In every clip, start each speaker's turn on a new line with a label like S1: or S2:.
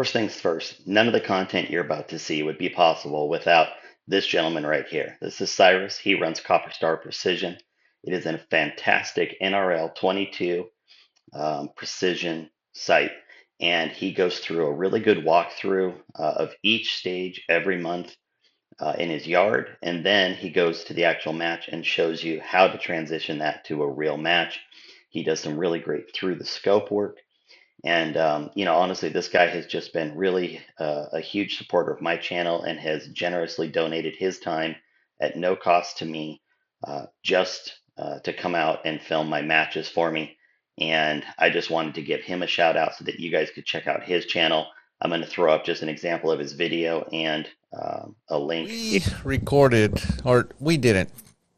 S1: first things first, none of the content you're about to see would be possible without this gentleman right here. This is Cyrus. He runs Copper Star Precision. It is a fantastic NRL 22 precision site. And he goes through a really good walkthrough of each stage every month in his yard. And then he goes to the actual match and shows you how to transition that to a real match. He does some really great through the scope work. And, honestly, this guy has just been really a huge supporter of my channel and has generously donated his time at no cost to me just to come out and film my matches for me. And I just wanted to give him a shout out so that you guys could check out his channel. I'm going to throw up just an example of his video and a link.
S2: We recorded, or we didn't.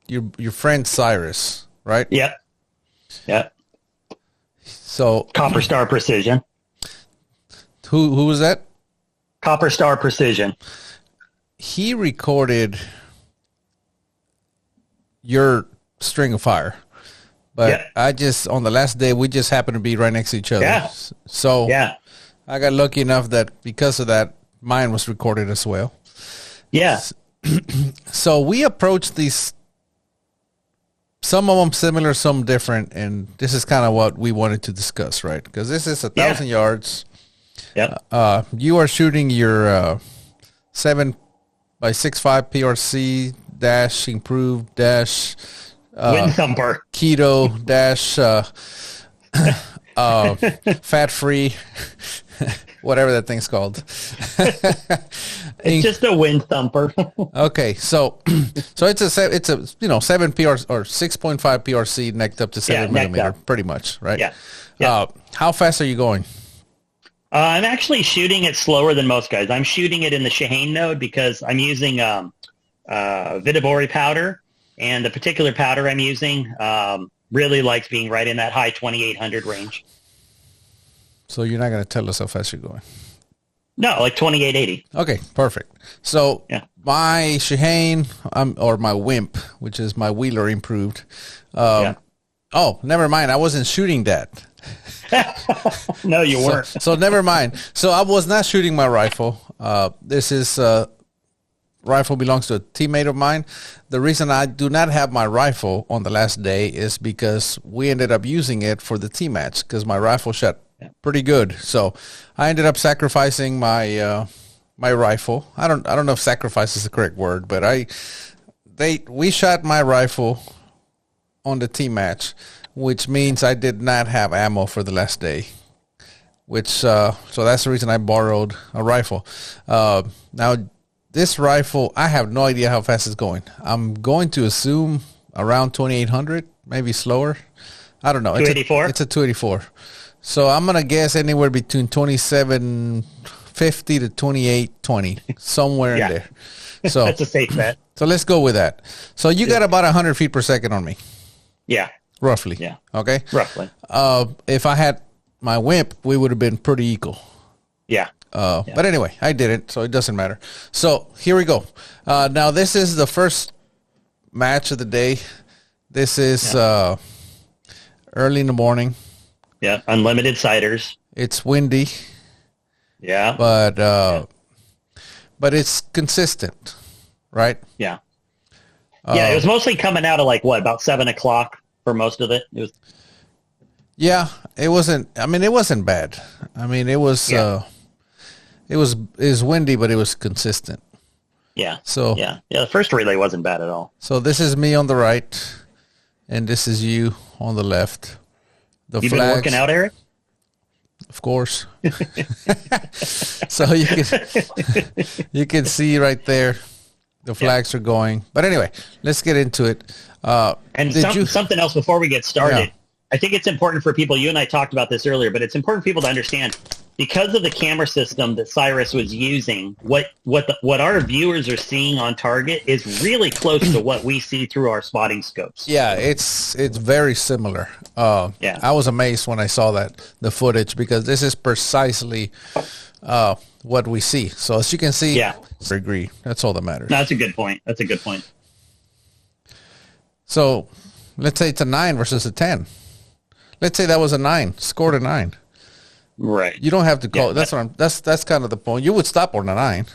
S2: Your friend Cyrus, right?
S3: Yep. Yep.
S2: So
S3: Copper Star Precision.
S2: Who was that?
S3: Copper Star Precision.
S2: He recorded your String of Fire. But
S3: yeah.
S2: I just, on the last day, we just happened to be right next to each other.
S3: Yeah.
S2: So
S3: yeah.
S2: I got lucky enough that because of that, mine was recorded as well.
S3: Yeah.
S2: So we approached these, some of them similar, some different, and this is kind of what we wanted to discuss, right? Because this is 1,000 yards.
S3: Yep.
S2: You are shooting your 7 by 6.5 PRC dash improved dash
S3: wind thumper
S2: keto dash fat free whatever that thing's called.
S3: It's just a wind thumper.
S2: Okay, so it's a 7 PRC or 6.5 PRC necked up to 7 millimeter, pretty much, right?
S3: Yeah.
S2: How fast are you going?
S3: I'm actually shooting it slower than most guys. I'm shooting it in the Shaheen node because I'm using Vitabori powder, and the particular powder I'm using really likes being right in that high 2800 range.
S2: So you're not going to tell us how fast you're going?
S3: No, like 2880.
S2: Okay, perfect. So my Shaheen, or my Wimp, which is my Wheeler improved. Oh, never mind. I wasn't shooting that.
S3: No, you weren't.
S2: So never mind. So I was not shooting my rifle. This is rifle belongs to a teammate of mine. The reason I do not have my rifle on the last day is because we ended up using it for the team match because my rifle shot pretty good. So I ended up sacrificing my my rifle. I don't know if sacrifice is the correct word, but we shot my rifle on the team match, which means I did not have ammo for the last day. Which so that's the reason I borrowed a rifle. Now this rifle, I have no idea how fast it's going. I'm going to assume around 2800, maybe slower. I don't know.
S3: 284?
S2: It's a 284. So I'm going to guess anywhere between 2750 to 2820, somewhere in there. So
S3: that's a safe bet.
S2: So let's go with that. So you got about 100 feet per second on me.
S3: Yeah.
S2: Roughly.
S3: Yeah.
S2: Okay?
S3: Roughly.
S2: If I had my Wimp, we would have been pretty equal.
S3: Yeah.
S2: But anyway, I didn't, so it doesn't matter. So here we go. Now this is the first match of the day. This is early in the morning.
S3: Yeah, unlimited ciders.
S2: It's windy.
S3: Yeah.
S2: But it's consistent, right?
S3: Yeah. Yeah, it was mostly coming out of about 7 o'clock for most of it. It was.
S2: Yeah, it wasn't. I mean, it wasn't bad. I mean, it was. It was windy, but it was consistent.
S3: Yeah.
S2: So
S3: yeah, the first relay wasn't bad at all.
S2: So this is me on the right, and this is you on the left. The
S3: You've
S2: flags,
S3: been working out, Eric?
S2: Of course. So you can see right there, the flags are going. But anyway, let's get into it.
S3: And something else before we get started. Yeah. I think it's important for people. You and I talked about this earlier, but it's important for people to understand. Because of the camera system that Cyrus was using, what our viewers are seeing on target is really close to what we see through our spotting scopes.
S2: Yeah, it's very similar. I was amazed when I saw the footage because this is precisely what we see. So as you can see, I agree. That's all that matters.
S3: No, that's a good point. That's a good point.
S2: So let's say it's a 9 versus a 10. Let's say that was a 9, scored a 9.
S3: Right.
S2: You don't have to call. Yeah, that's kind of the point. You would stop on the 9.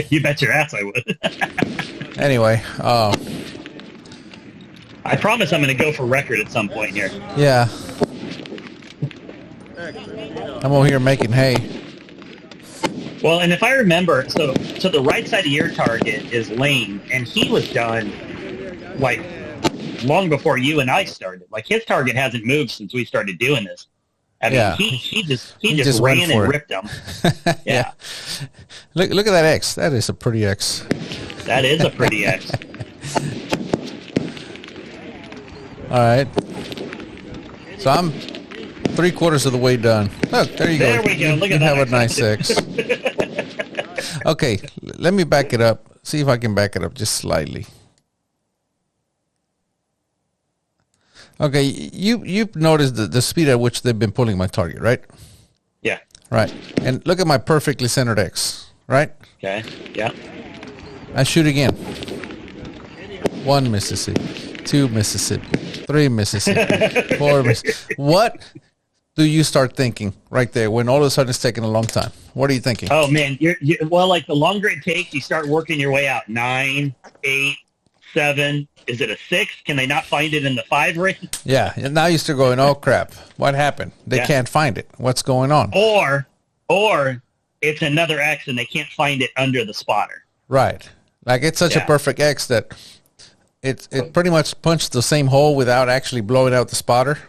S3: You bet your ass I would.
S2: Anyway,
S3: I promise I'm going to go for record at some point here.
S2: Yeah. I'm over here making hay.
S3: Well, and if I remember, so the right side of your target is Lane, and he was done like long before you and I started. Like his target hasn't moved since we started doing this. I mean, he just ran and ripped them. Yeah.
S2: Look at that X. That is a pretty X.
S3: That is a pretty X.
S2: All right. So I'm 3/4 of the way done. Look, there you go.
S3: There we go. Look at that.
S2: You have a nice X. Okay, let me back it up. See if I can back it up just slightly. Okay, you've noticed the speed at which they've been pulling my target, right?
S3: Yeah.
S2: Right. And look at my perfectly centered X, right?
S3: Okay. Yeah.
S2: I shoot again. 1 Mississippi, 2 Mississippi, 3 Mississippi, 4 Mississippi. What do you start thinking right there when all of a sudden it's taking a long time? What are you thinking?
S3: Oh man, well, like the longer it takes, you start working your way out. 9, 8, 7. Is it a 6? Can they not find it in the 5 ring?
S2: Yeah, and now you're still going, oh crap, what happened? They can't find it. What's going on?
S3: Or it's another X and they can't find it under the spotter.
S2: Right. Like it's such a perfect X that it pretty much punched the same hole without actually blowing out the spotter.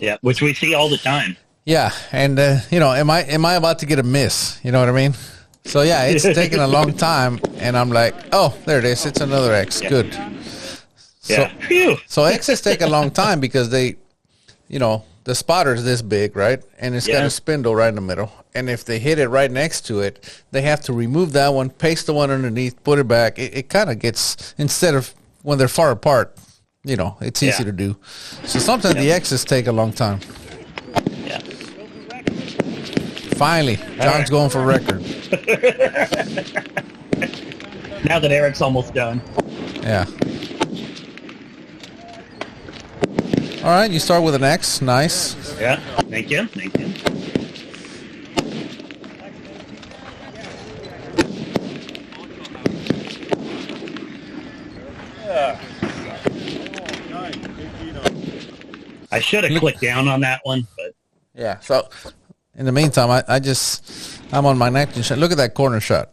S3: Yeah, which we see all the time.
S2: Yeah, and am I about to get a miss? You know what I mean? So yeah, it's taking a long time, and I'm like, oh, there it is. It's another X. Yeah. Good. So X's take a long time because they, the spotter's this big, right? And it's got a spindle right in the middle. And if they hit it right next to it, they have to remove that one, paste the one underneath, put it back. It kind of gets, instead of when they're far apart, it's easy to do. So sometimes the X's take a long time.
S3: Yeah.
S2: Finally, John's going for record.
S3: Now that Eric's almost done.
S2: Yeah. All right, you start with an X. Nice.
S3: Yeah, thank you. I should have clicked down on that one, but
S2: yeah. So in the meantime, I'm on my 19 shot. Look at that corner shot.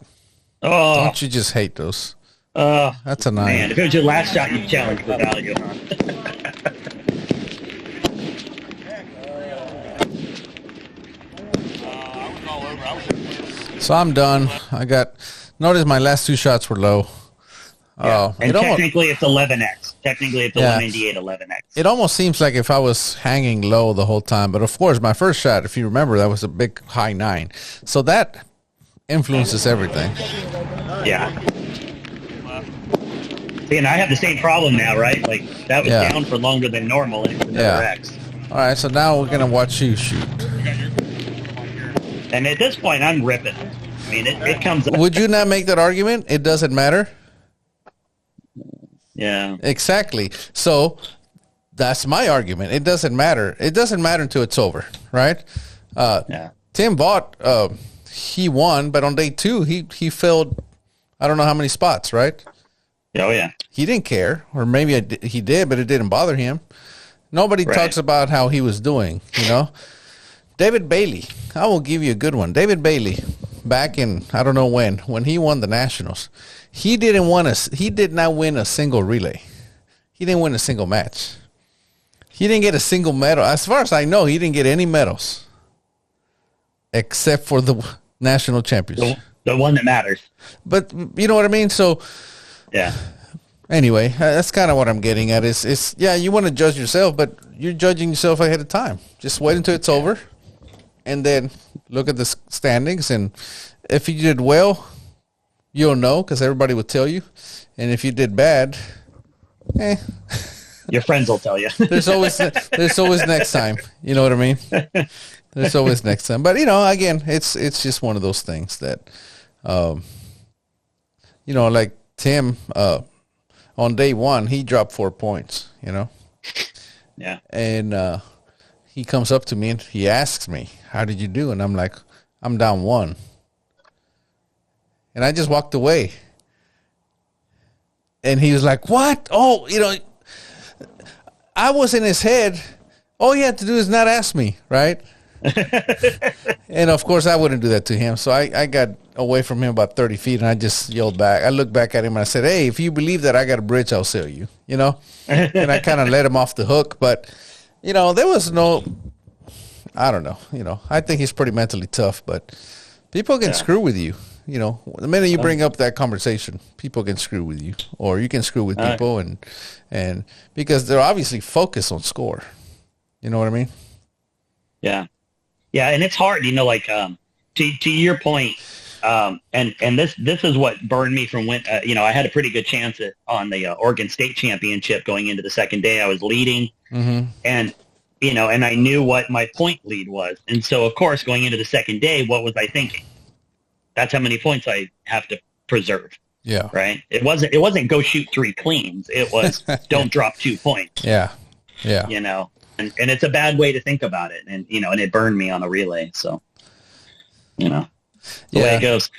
S3: Oh,
S2: don't you just hate those? That's a 9.
S3: Man, if it was your last shot, you challenged the value, huh?
S2: So I'm done. Notice my last 2 shots were low.
S3: Yeah. And technically it's 11X. Technically it's a 198 11X.
S2: It almost seems like if I was hanging low the whole time. But of course, my first shot, if you remember, that was a big high 9. So that influences everything.
S3: Yeah. See, and I have the same problem now, right? Like that was down for longer than normal and it's another X.
S2: All right, so now we're going to watch you shoot.
S3: And at this point, I'm ripping. I mean, it comes up.
S2: Would you not make that argument? It doesn't matter?
S3: Yeah.
S2: Exactly. So that's my argument. It doesn't matter. It doesn't matter until it's over, right? Tim Vaught, he won, but on day 2, he filled, I don't know how many spots, right?
S3: Oh, yeah.
S2: He didn't care, or maybe he did, but it didn't bother him. Nobody talks about how he was doing, David Bailey, I will give you a good one. David Bailey, back in, I don't know when he won the Nationals, he did not win a single relay. He didn't win a single match. He didn't get a single medal. As far as I know, he didn't get any medals except for the national championship.
S3: The one that matters.
S2: But you know what I mean? So,
S3: yeah.
S2: Anyway, that's kind of what I'm getting at. Is you want to judge yourself, but you're judging yourself ahead of time. Just wait until it's over, and then look at the standings. And if you did well, you'll know because everybody will tell you. And if you did bad,
S3: your friends will tell you.
S2: there's always next time. You know what I mean? There's always next time. But again, it's just one of those things that, like Tim. On day 1, he dropped 4 points,
S3: Yeah.
S2: And he comes up to me and he asks me, "How did you do?" And I'm like, "I'm down 1." And I just walked away. And he was like, "What? Oh, I was in his head. All he had to do is not ask me, right?" And of course, I wouldn't do that to him. So I got away from him about 30 feet, and I just yelled back. I looked back at him and I said, "Hey, if you believe that I got a bridge, I'll sell you." And I kind of let him off the hook. But there was no. I don't know. I think he's pretty mentally tough, but people can screw with you. The minute you bring up that conversation, people can screw with you, or you can screw with people, and because they're obviously focused on score. You know what I mean?
S3: Yeah, yeah, and it's hard. To your point, and this is what burned me from when I had a pretty good chance on the Oregon State Championship going into the second day. I was leading, and I knew what my point lead was, and so of course going into the second day, what was I thinking? That's how many points I have to preserve.
S2: Yeah.
S3: Right. It wasn't go shoot 3 cleans. It was don't drop 2 points.
S2: Yeah. Yeah.
S3: And it's a bad way to think about it. And, and it burned me on a relay. So, the way it goes.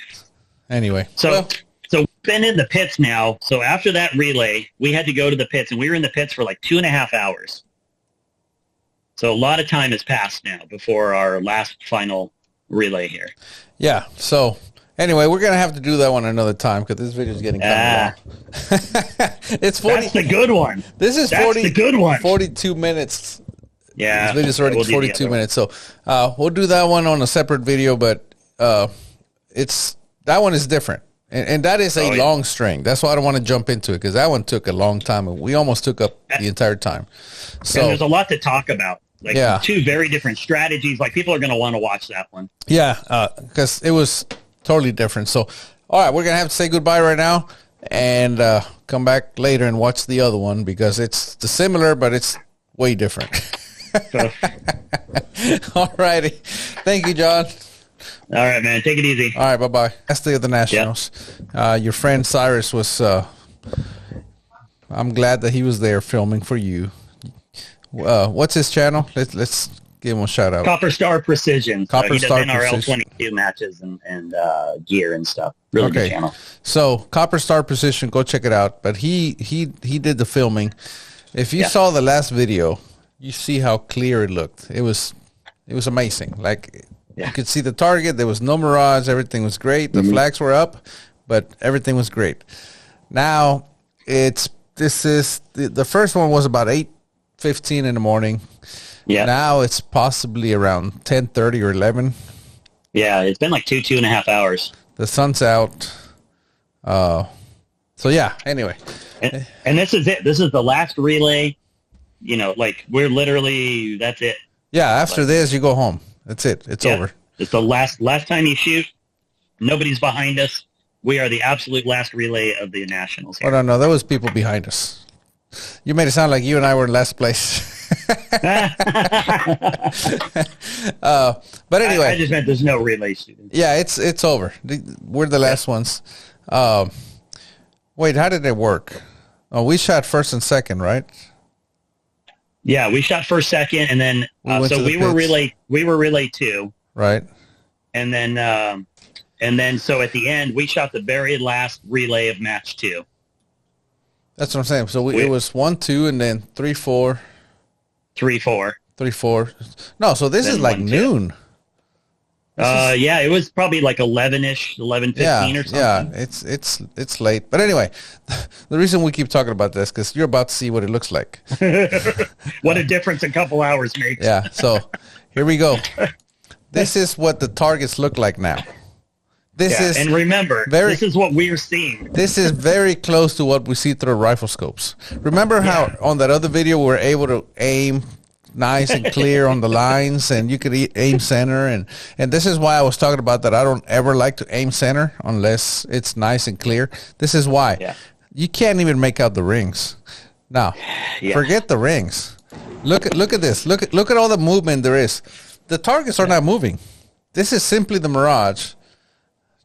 S2: Anyway.
S3: So we've been in the pits now. So after that relay, we had to go to the pits, and we were in the pits for like 2.5 hours. So a lot of time has passed now before our last final relay here.
S2: Yeah. So anyway, we're going to have to do that one another time because this video is getting kind of long. It's 40.
S3: That's the good one.
S2: This is
S3: That's
S2: 40,
S3: the good one.
S2: 42 minutes.
S3: Yeah.
S2: This video's already 42 minutes. So we'll do that one on a separate video, but that one is different. And that is a long string. That's why I don't want to jump into it because that one took a long time. We almost took up the entire time. So
S3: and there's a lot to talk about. Like 2 very different strategies. Like people are going to want to watch that one.
S2: Yeah, because it was totally different. So, all right, we're going to have to say goodbye right now and come back later and watch the other one because it's similar, but it's way different. All righty. Thank you, John.
S3: All right, man. Take it easy.
S2: All right, bye-bye. Last day of the Nationals. Yep. Your friend Cyrus was, I'm glad that he was there filming for you. What's his channel? Let's give him a shout out.
S3: Copper Star Precision.
S2: Copper
S3: he
S2: Star
S3: does NRL
S2: Precision.
S3: 22 matches and gear and stuff. Really good channel.
S2: So Copper Star Precision, go check it out. But he did the filming. If you saw the last video, you see how clear it looked. It was amazing. Like you could see the target. There was no mirage. Everything was great. The flags were up, but everything was great. Now this is the first one was about 8:15 in the morning. Yeah. Now it's possibly around 10:30 or 11.
S3: Yeah, it's been like 2.5 hours.
S2: The sun's out. So yeah. Anyway,
S3: and this is it. This is the last relay. We're literally that's it.
S2: Yeah. After this, you go home. That's it. It's over.
S3: It's the last time you shoot. Nobody's behind us. We are the absolute last relay of the Nationals here.
S2: Oh no, there was people behind us. You made it sound like you and I were in last place. But anyway,
S3: I just meant there's no relay shooting.
S2: Yeah, it's over. We're the last ones. Wait, how did it work? Oh, we shot first and second, right?
S3: Yeah, we shot first, second, and then we were relay 2,
S2: right?
S3: And then so at the end we shot the very last relay of match 2.
S2: That's what I'm saying. So it was 1, 2, and then 3, 4.
S3: 3, 4.
S2: 3, 4. No, so this is like 1, noon.
S3: Yeah, it was probably like 11-ish, 11:15 or something.
S2: Yeah, it's late. But anyway, the reason we keep talking about this because you're about to see what it looks like.
S3: What a difference a couple hours makes.
S2: Yeah. So here we go. This is what the targets look like now.
S3: And remember, this is what we're seeing.
S2: This is very close to what we see through rifle scopes. Remember how on that other video we were able to aim nice and clear on the lines, and you could aim center, and this is why I was talking about that. I don't ever like to aim center unless it's nice and clear. This is why. Yeah. You can't even make out the rings. Now, forget the rings. Look at this. Look at all the movement there is. The targets are not moving. This is simply the mirage.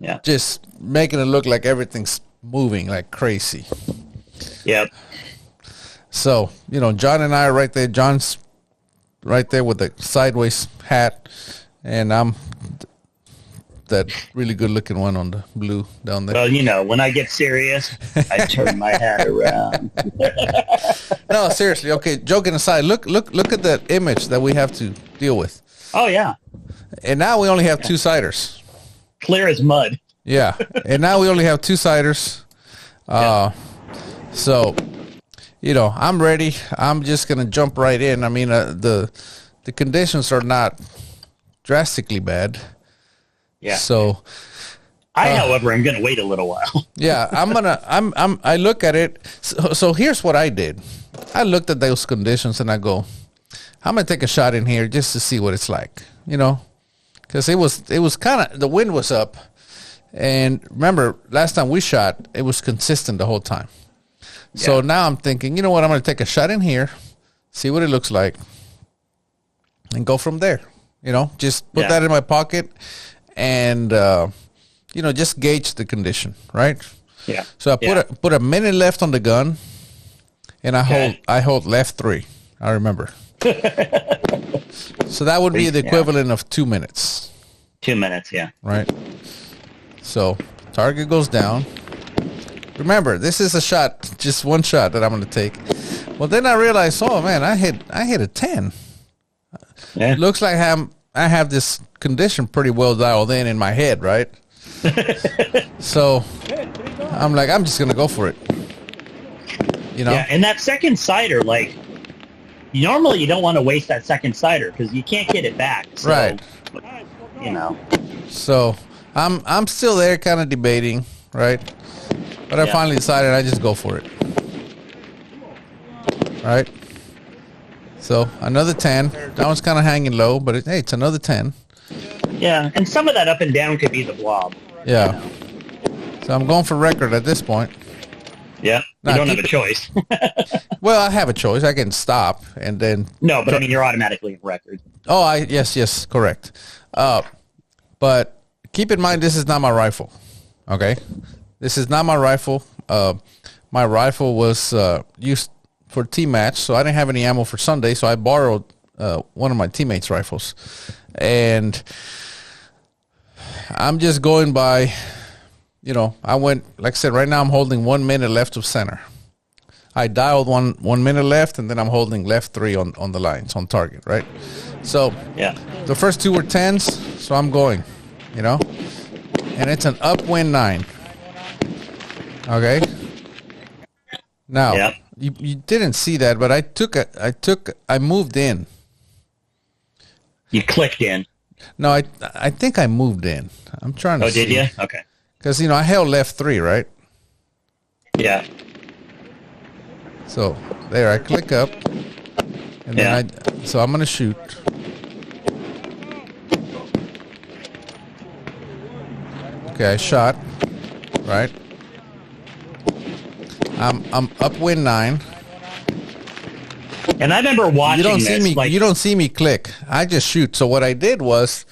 S3: Yeah.
S2: Just making it look like everything's moving like crazy.
S3: Yep.
S2: So, John and I are right there. John's right there with the sideways hat, and I'm that really good looking one on the blue down there.
S3: Well, when I get serious, I turn my hat around.
S2: No, seriously. Okay, joking aside, look at that image that we have to deal with.
S3: Oh yeah.
S2: And now we only have 2 siders.
S3: Clear as mud.
S2: Yeah. And now we only have 2 siders. So, I'm ready. I'm just gonna jump right in. I mean, the conditions are not drastically bad.
S3: Yeah.
S2: So,
S3: however, I'm going to wait a little while.
S2: yeah, I look at it. So here's what I did. I looked at those conditions and I go, I'm going to take a shot in here just to see what it's like, because it was kind of, the wind was up. And remember, last time we shot, it was consistent the whole time. Yeah. So now I'm thinking, you know what? I'm going to take a shot in here, see what it looks like, and go from there. Just put that in my pocket. And just gauge the condition, right?
S3: Yeah.
S2: So I put a minute left on the gun, and I hold left 3. I remember. So that would be the equivalent of 2 minutes.
S3: 2 minutes, yeah.
S2: Right. So target goes down. Remember, this is a shot, just one shot that I'm going to take. Well, then I realized, oh man, I hit a 10. Yeah. Looks like I have this condition pretty well dialed in my head, right? So I'm like, I'm just gonna go for it.
S3: Yeah, and that second sider, like, normally you don't want to waste that second sider because you can't get it back. So,
S2: right.
S3: So
S2: I'm still there, kind of debating, right? But I finally decided I just go for it. Right. So another 10. That one's kind of hanging low, but it's another 10.
S3: Yeah, and some of that up and down could be the blob.
S2: Yeah. So I'm going for record at this point.
S3: Yeah, you don't have a choice.
S2: Well, I have a choice. I can stop and then...
S3: No, but I mean, you're automatically at record.
S2: Oh, yes, correct. But keep in mind, this is not my rifle. Okay? This is not my rifle. My rifle was used for team match, so I didn't have any ammo for Sunday, so I borrowed one of my teammates' rifles. And I'm just going by, I went, like I said, right now I'm holding 1 minute left of center. I dialed one minute left, and then I'm holding left 3 on the lines, on target, right? So the first 2 were 10s, so I'm going, and it's an upwind 9. Okay? Now, you didn't see that, but I moved in.
S3: You clicked in.
S2: No, I think I moved in. I'm trying to see.
S3: Oh, did you? Okay.
S2: Because, I held left 3, right?
S3: Yeah.
S2: So, there, I click up. And then so I'm going to shoot. Okay, I shot. Right? I'm upwind 9.
S3: And I remember watching
S2: you don't see
S3: this,
S2: me. You don't see me click. I just shoot. So what I did was,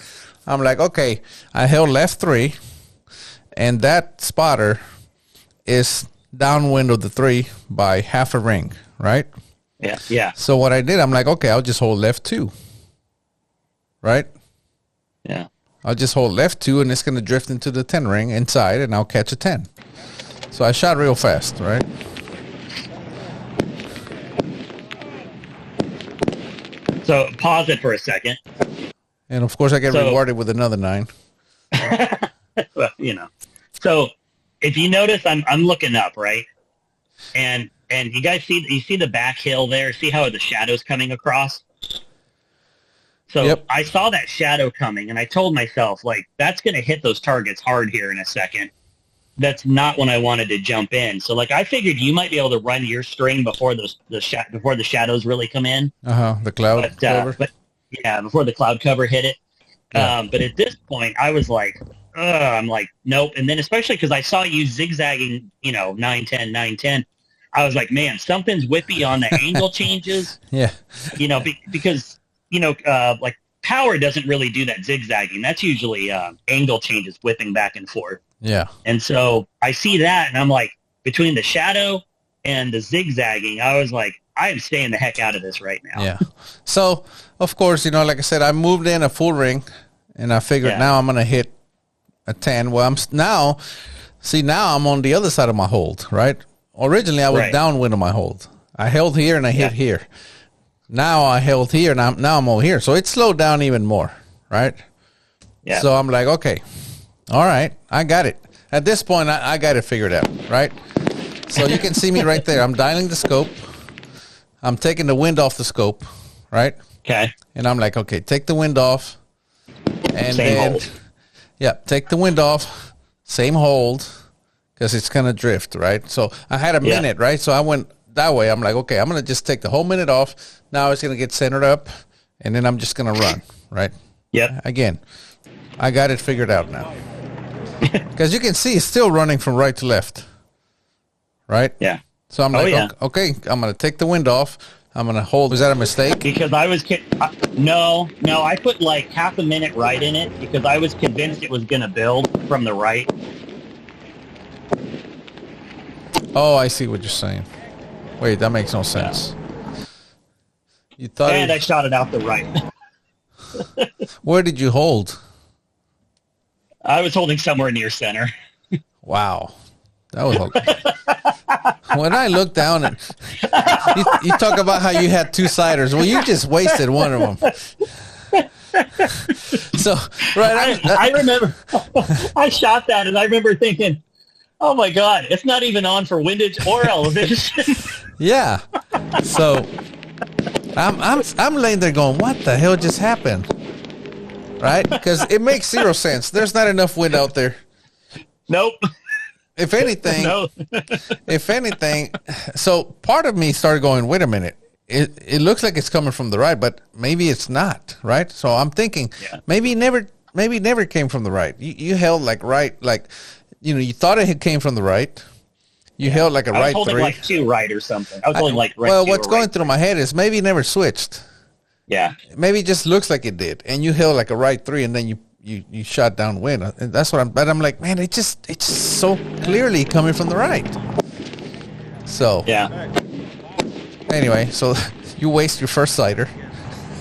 S2: I'm like, okay, I held left 3, and that spotter is downwind of the 3 by half a ring, right?
S3: Yeah.
S2: So what I did, I'm like, okay, I'll just hold left 2, right?
S3: Yeah.
S2: I'll just hold left 2, and it's going to drift into the 10 ring inside, and I'll catch a 10. So I shot real fast, right?
S3: So pause it for a second.
S2: And of course I get rewarded with another 9.
S3: Well, So if you notice, I'm looking up, right? And you guys see the back hill there? See how the shadow's coming across? So I saw that shadow coming, and I told myself, like, that's going to hit those targets hard here in a second. That's not when I wanted to jump in. So, like, I figured you might be able to run your string before the shadows really come in.
S2: The cloud cover.
S3: But yeah, before the cloud cover hit it. Yeah. But at this point, I was like, I'm like, nope. And then especially because I saw you zigzagging, 9-10, 9-10. I was like, man, something's whippy on the angle changes.
S2: Yeah.
S3: Because like power doesn't really do that zigzagging. That's usually angle changes whipping back and forth.
S2: Yeah.
S3: And so I see that, and I'm like, between the shadow and the zigzagging, I was like, I am staying the heck out of this right now.
S2: Yeah. So, of course, like I said, I moved in a full ring, and I figured now I'm going to hit a 10. Well, now I'm on the other side of my hold, right? Originally, I was downwind of my hold. I held here and I hit here. Now I held here and now I'm over here. So it slowed down even more, right? Yeah. So I'm like, okay, all right, I got it. At this point, I got it figured out, right? So you can see me right there. I'm dialing the scope. I'm taking the wind off the scope, right?
S3: Okay.
S2: And I'm like, okay, take the wind off. And
S3: same
S2: then,
S3: hold.
S2: Yeah, take the wind off, same hold, because it's going to drift, right? So I had a minute, right? So I went that way. I'm like, okay, I'm going to just take the whole minute off. Now it's going to get centered up, and then I'm just going to run, right?
S3: Yep.
S2: Again, I got it figured out now. Because you can see it's still running from right to left, right?
S3: Yeah.
S2: So I'm like, okay, I'm going to take the wind off. I'm going to hold. Was that a mistake?
S3: Because I was, no, I put like half a minute right in it because I was convinced it was going to build from the right.
S2: Oh, I see what you're saying. Wait, that makes no sense. You thought
S3: I shot it out the right.
S2: Where did you hold?
S3: I was holding somewhere near center.
S2: Wow. That was okay. When I looked down and you talk about how you had two siders. Well, you just wasted one of them. So, right.
S3: I remember I shot that and I remember thinking, oh my God, it's not even on for windage or elevation.
S2: Yeah. So I'm laying there going, what the hell just happened? Right? Because it makes zero sense. There's not enough wind out there.
S3: Nope.
S2: If anything, so part of me started going, wait a minute. It looks like it's coming from the right, but maybe it's not, right? So I'm thinking maybe it never came from the right. You held like right, like, you thought it came from the right. You held like a right 3.
S3: I was holding like 2 right or something. I was holding like right.
S2: Well, what's going through my head is maybe it never switched.
S3: Yeah.
S2: Maybe it just looks like it did, and you held like a right 3, and then you shot downwind. And that's what I'm like, man, it's just so clearly coming from the right. So
S3: yeah.
S2: Anyway, so you waste your first sighter.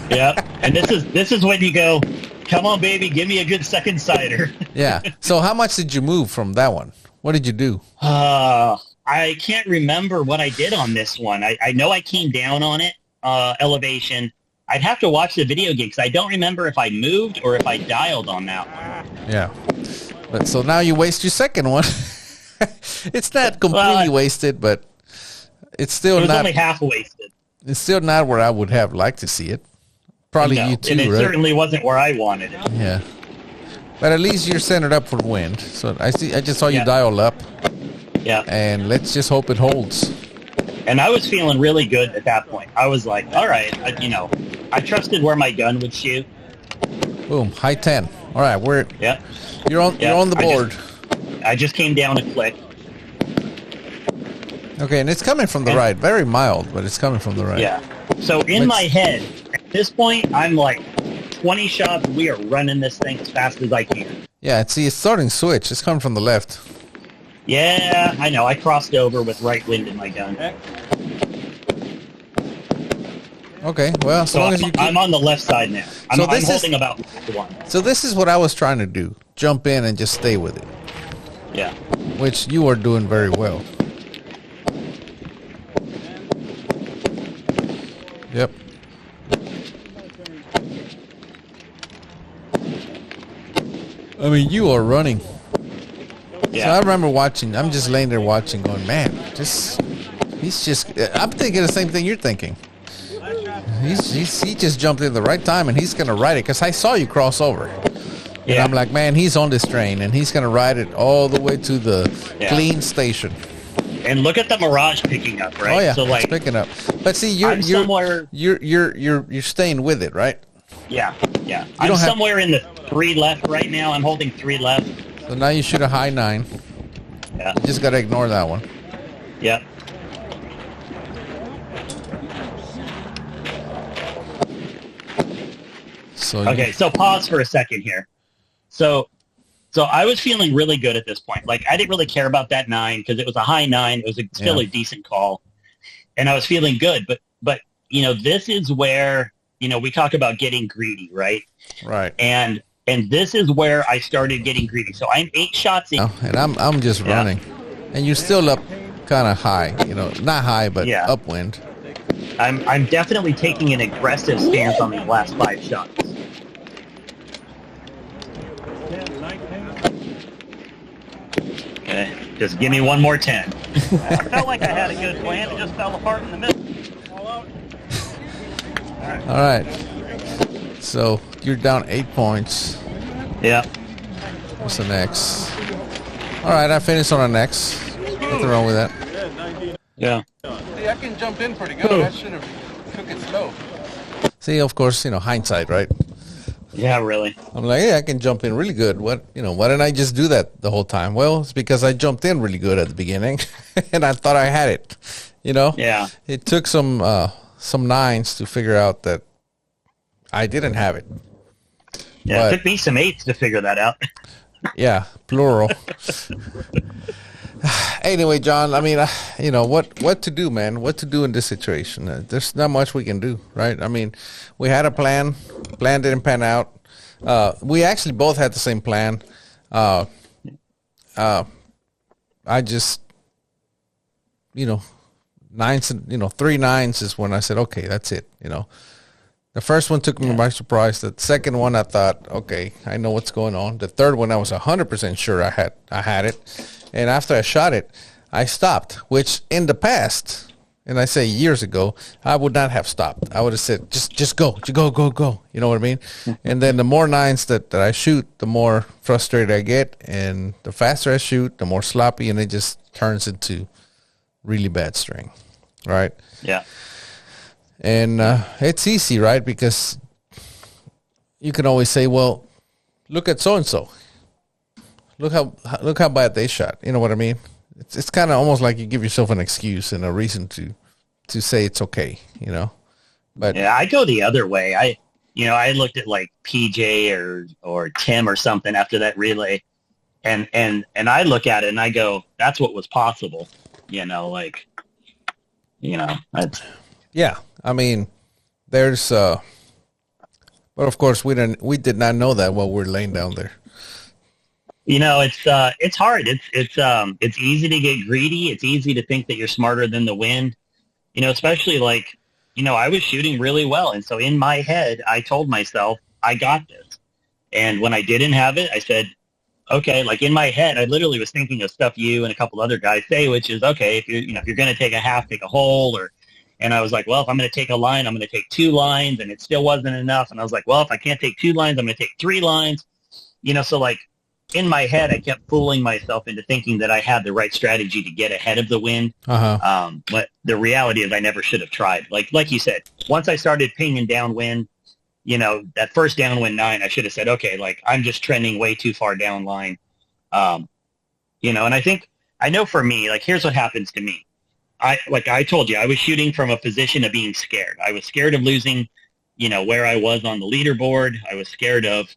S3: Yeah, and this is when you go, come on, baby, give me a good second sighter.
S2: Yeah. So how much did you move from that one? What did you do?
S3: I can't remember what I did on this one. I know I came down on it, elevation. I'd have to watch the video again because I don't remember if I moved or if I dialed on that one.
S2: Yeah. But so now you waste your second one. It's not completely wasted, but it's still not
S3: only half wasted.
S2: It's still not where I would have liked to see it. Probably you too,
S3: and it
S2: right?
S3: certainly wasn't where I wanted it.
S2: Yeah. But at least you're centered up for the wind. So I just saw you dial up.
S3: Yeah.
S2: And let's just hope it holds.
S3: And I was feeling really good at that point. I was like, all right, I trusted where my gun would shoot.
S2: Boom, high 10. All right, you're on the board.
S3: I just came down a click.
S2: Okay, and it's coming from the right. Very mild, but it's coming from the right.
S3: Yeah. So in my head, at this point, I'm like, 20 shots, we are running this thing as fast as I can.
S2: Yeah, it's starting to switch. It's coming from the left.
S3: Yeah, I know. I crossed over with right wind in my gun.
S2: Okay, well,
S3: so I'm on the left side now. I'm holding about 1.
S2: So this is what I was trying to do. Jump in and just stay with it.
S3: Yeah.
S2: Which you are doing very well. Yep. I mean, you are running. Yeah. So I remember watching. I'm just laying there watching, going, man, he's just. I'm thinking the same thing you're thinking. He just jumped in the right time, and he's gonna ride it because I saw you cross over. Yeah. And I'm like, man, he's on this train, and he's gonna ride it all the way to the clean station.
S3: And look at the Mirage picking up, right?
S2: Oh yeah,
S3: so like,
S2: it's picking up. But see, you're staying with it, right?
S3: Yeah, yeah. I'm somewhere in the 3 left right now. I'm holding 3 left.
S2: So now you shoot a high 9.
S3: Yeah.
S2: You just gotta ignore that one.
S3: Yep.
S2: So
S3: so pause for a second here. So I was feeling really good at this point. Like I didn't really care about that 9 because it was a high 9. It was still a decent call, and I was feeling good. But but this is where, we talk about getting greedy, right?
S2: Right.
S3: And this is where I started getting greedy. So I'm 8 shots in.
S2: And I'm just running. And you're still up kind of high, not high, but upwind.
S3: I'm definitely taking an aggressive stance on these last 5 shots. Okay, just give me one more 10. I felt like I had a good plan. It just fell apart in the middle.
S2: All right. So you're down 8 points.
S3: Yeah.
S2: What's the next? All right, I finished on the next. Nothing wrong with that.
S3: Yeah.
S4: See, I can jump in pretty good. I should have took it slow.
S2: See, of course, hindsight, right?
S3: Yeah, really.
S2: I'm like, I can jump in really good. Why didn't I just do that the whole time? Well, it's because I jumped in really good at the beginning, and I thought I had it.
S3: Yeah.
S2: It took some 9s to figure out that I didn't have it.
S3: Yeah, it took me some 8s to figure that out.
S2: Yeah, plural. Anyway, John, I mean, what to do, man? What to do in this situation? There's not much we can do, right? I mean, we had a plan. Plan didn't pan out. We actually both had the same plan. I just, 9s, 3 9s is when I said, okay, that's it. The first one took me by surprise. The second one, I thought, okay, I know what's going on. The third one, I was 100% sure I had it. And after I shot it, I stopped, which in the past, and I say years ago, I would not have stopped. I would have said, just go. You know what I mean? And then the more 9s that I shoot, the more frustrated I get. And the faster I shoot, the more sloppy, and it just turns into really bad string, right?
S3: Yeah.
S2: And it's easy, right? Because you can always say, well, look at so-and-so. Look how bad they shot. You know what I mean? It's kind of almost like you give yourself an excuse and a reason to say it's okay, But
S3: yeah, I go the other way. I looked at like PJ or Tim or something after that relay, and I look at it and I go, that's what was possible.
S2: Yeah, I mean, there's but of course we did not know that while we're laying down there.
S3: It's hard. It's easy to get greedy. It's easy to think that you're smarter than the wind. Especially like, I was shooting really well, and so in my head, I told myself I got this. And when I didn't have it, I said, okay. Like in my head, I literally was thinking of stuff you and a couple other guys say, which is okay if you're going to take a half, take a whole, and I was like, well, if I'm going to take a line, I'm going to take 2 lines, and it still wasn't enough. And I was like, well, if I can't take 2 lines, I'm going to take 3 lines. So like in my head, I kept fooling myself into thinking that I had the right strategy to get ahead of the wind. But the reality is I never should have tried. Like you said, once I started pinging downwind, that first downwind 9, I should have said, okay, like I'm just trending way too far downline. And I know for me, like here's what happens to me. I told you, I was shooting from a position of being scared. I was scared of losing, where I was on the leaderboard. I was scared of,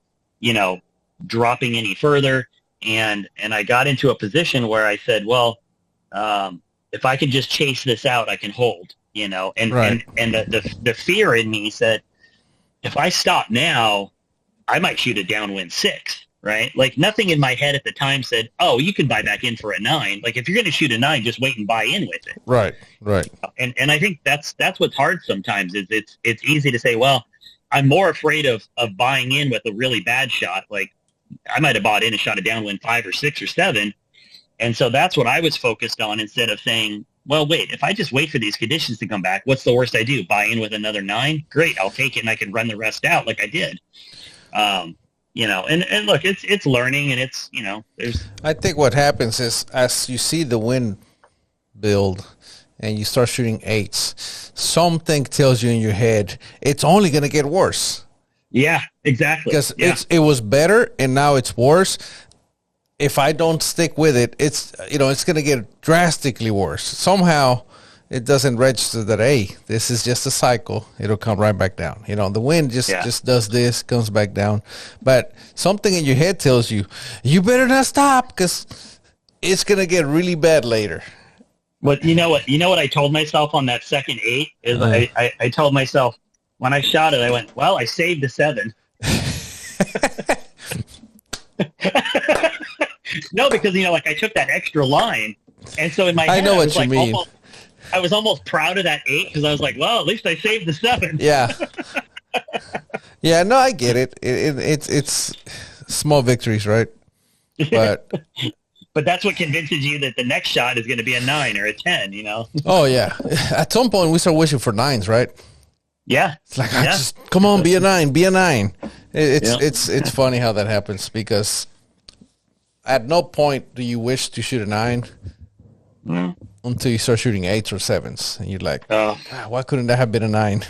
S3: dropping any further. And I got into a position where I said, well, if I can just chase this out, I can hold,
S2: Right.
S3: and the fear in me said, if I stop now, I might shoot a downwind 6, right? Like nothing in my head at the time said, oh, you can buy back in for a 9. Like if you're going to shoot a 9, just wait and buy in with it.
S2: Right.
S3: And I think that's what's hard sometimes is it's easy to say, well, I'm more afraid of buying in with a really bad shot. Like I might have bought in and shot a downwind 5 or 6 or 7. And so that's what I was focused on instead of saying, well, wait, if I just wait for these conditions to come back, what's the worst I do? Buy in with another 9? Great. I'll take it and I can run the rest out like I did. And look, it's learning and it's, there's.
S2: I think what happens is as you see the wind build and you start shooting 8s, something tells you in your head, it's only going to get worse.
S3: Yeah, exactly.
S2: Because it was better and now it's worse. If I don't stick with it, it's going to get drastically worse. Somehow it doesn't register that, hey, this is just a cycle. It'll come right back down. The wind just does this, comes back down. But something in your head tells you, you better not stop because it's going to get really bad later.
S3: what I told myself on that second 8 is I told myself when I shot it, I went, well, I saved the 7. No, because like I took that extra line, and so in my head,
S2: I know what you mean.
S3: I was almost proud of that 8 because I was like, well, at least I saved the 7.
S2: Yeah. Yeah, no, I get it. It's small victories, right? But
S3: but that's what convinces you that the next shot is going to be a 9 or a 10.
S2: Oh yeah. At some point, we start wishing for 9s, right?
S3: Yeah.
S2: It's like, just come on, be a 9, be a 9. It's funny how that happens because at no point do you wish to shoot a 9 until you start shooting 8s or 7s, and you're like, God, why couldn't that have been a 9?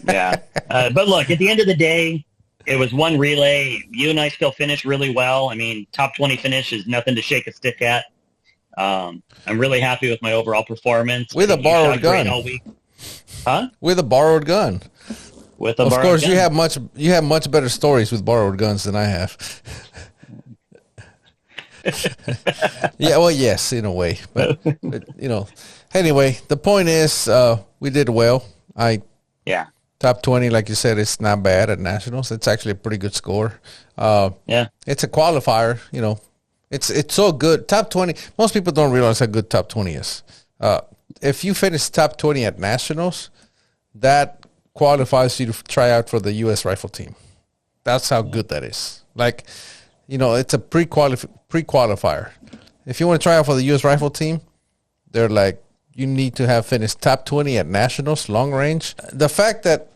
S3: Yeah. But look, at the end of the day, it was one relay. You and I still finished really well. I mean, top 20 finish is nothing to shake a stick at. I'm really happy with my overall performance.
S2: With a borrowed gun.
S3: All week. Huh?
S2: With a borrowed gun. Of course, gun. You have much better stories with borrowed guns than I have. Yeah, well, yes, in a way, but Anyway, the point is, we did well. Top 20, like you said, it's not bad at nationals. It's actually a pretty good score. It's a qualifier. It's so good. Top 20. Most people don't realize how good top 20 is. If you finish top 20 at nationals, that qualifies you to try out for the U.S. rifle team. That's how good that is. Like, it's a pre-qualifier. If you want to try out for the U.S. rifle team, they're like, you need to have finished top 20 at nationals, long range. The fact that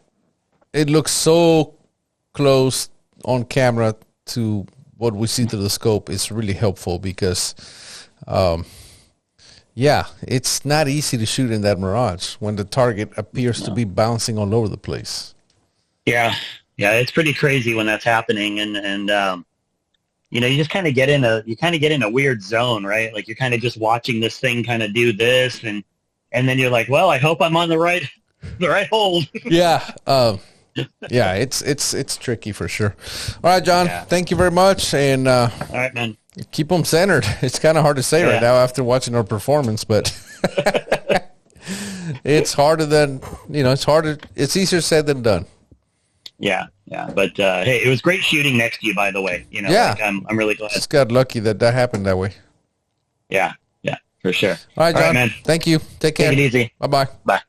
S2: it looks so close on camera to what we see through the scope is really helpful because, it's not easy to shoot in that Mirage when the target appears to be bouncing all over the place.
S3: Yeah, it's pretty crazy when that's happening, and you just kind of get in a weird zone, right? Like you're kind of just watching this thing kind of do this, and then you're like, well, I hope I'm on the right hold.
S2: Yeah. Yeah, it's tricky for sure. All right, John, thank you very much. And all
S3: right, man.
S2: Keep them centered. It's kind of hard to say right now after watching our performance, but it's harder than, it's easier said than done.
S3: Yeah. But hey, it was great shooting next to you, by the way. I'm really glad.
S2: Just got lucky that happened that way.
S3: Yeah, for sure.
S2: All right, John. Man. Thank you. Take care.
S3: Take it easy.
S2: Bye-bye.
S3: Bye.